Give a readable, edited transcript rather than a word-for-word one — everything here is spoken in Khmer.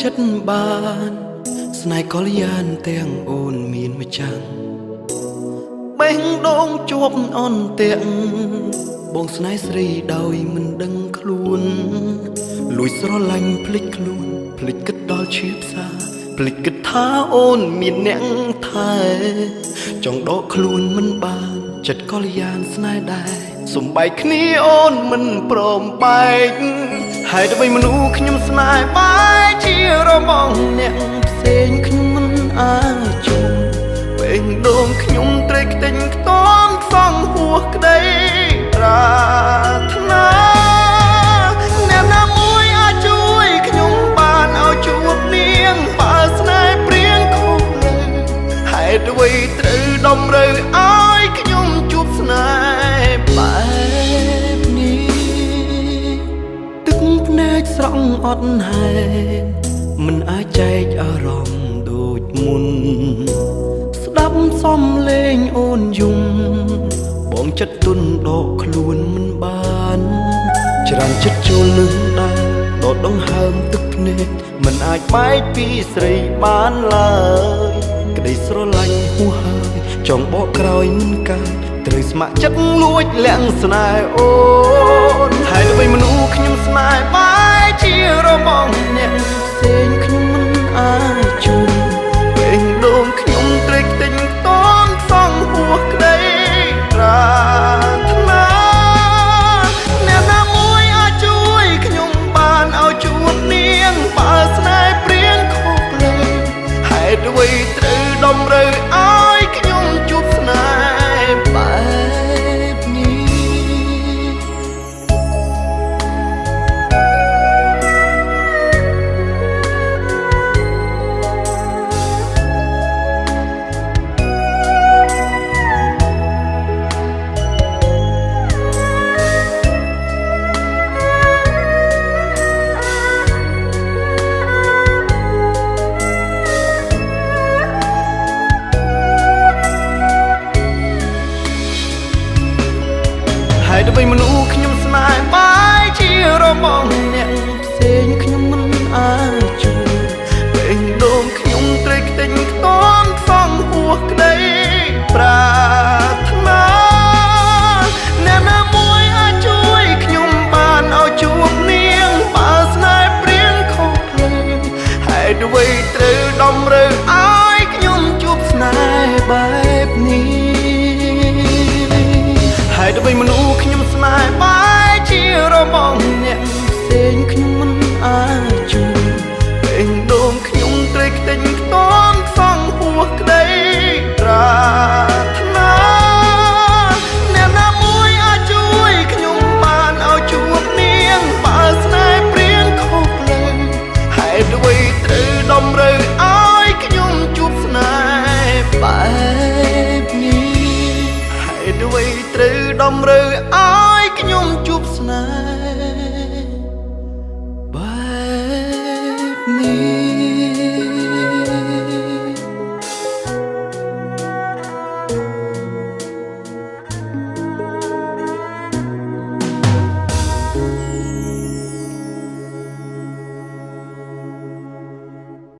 ចិត្តបានស្នេហ៍កល្យានទាំងអូនមានម្ចាំងបេះដូងជាប់អន់ទាំងបងស្នេហ៍ស្រីដោយមិនដឹងខ្លួនលួចស្រឡាញ់ភ្លេចខ្លួនភ្លេចគិតដល់ឈឺផ្សាភ្លេចគិតថាអូនមានអ្នកថែចង់ដកខ្លួនមិនបានចិត្តកល្យានស្នេហ៍ដែរសំបែកគ្នាអូនមិនព្រមបែកហើយទៅមនុស្សខ្ញុំស្នេហ៍បែកជារមងអ្នកផ្សេងខ្ញុំមិនអាចជុំពេញដងខ្ញុំត្រេកខ្ទេញខ្ទាំសងហួសក្តីប្រាថ្នាអ្នកណាមួយអាចជួយខ្ញុំបានឲ្យជួបនាងបើស្នេហ៍ព្រៀងខុសលើហេតុអ្វីត្រូវតម្រូវឲ្យខ្ញុំជួបស្នេហ៍បែបនេះទឹកភ្នែកស្រង់អត់ហេតុមិនអាចចែកអារម្មណ៍ដូចមុនស្ដាប់សំឡេងអូនយំបងចិត្តទុនដកខ្លួនមិនបានច្រើនចិត្តចូលនឹងដែរដកដង្ហើមទឹកភ្នែកមិនអាចបែកពីស្រីបានឡើយក្តីស្រឡាញ់ហួសហើយចង់បកក្រោយមិនកើតត្រូវស្ម័គ្រចិត្តលួចលាក់ស្នេហ៍អូនហើយទៅមនុស្សខ្ញុំស្នេហ៍បែកជារមងអ្នកផ្សេងខ្ញុំមិនអាចជួបពេញដងខ្ញុំត្រេកខ្ទេញខ្ទាំសងហួសក្តីប្រាថ្នាអ្នកណាមួយអាចជួយខ្ញុំបានឲ្យជួបនាងបើស្នេហ៍ព្រៀងខុសលើហេតុអ្វីត្រូវតម្រូវឲ្យខ្ញុំជួបស្នេហ៍បែបនេះហើយទៅមនុស្សខ្ញុំស្នេហ៍បែកជារមងអ្នកផ្សេងខ្ញុំមិនអាច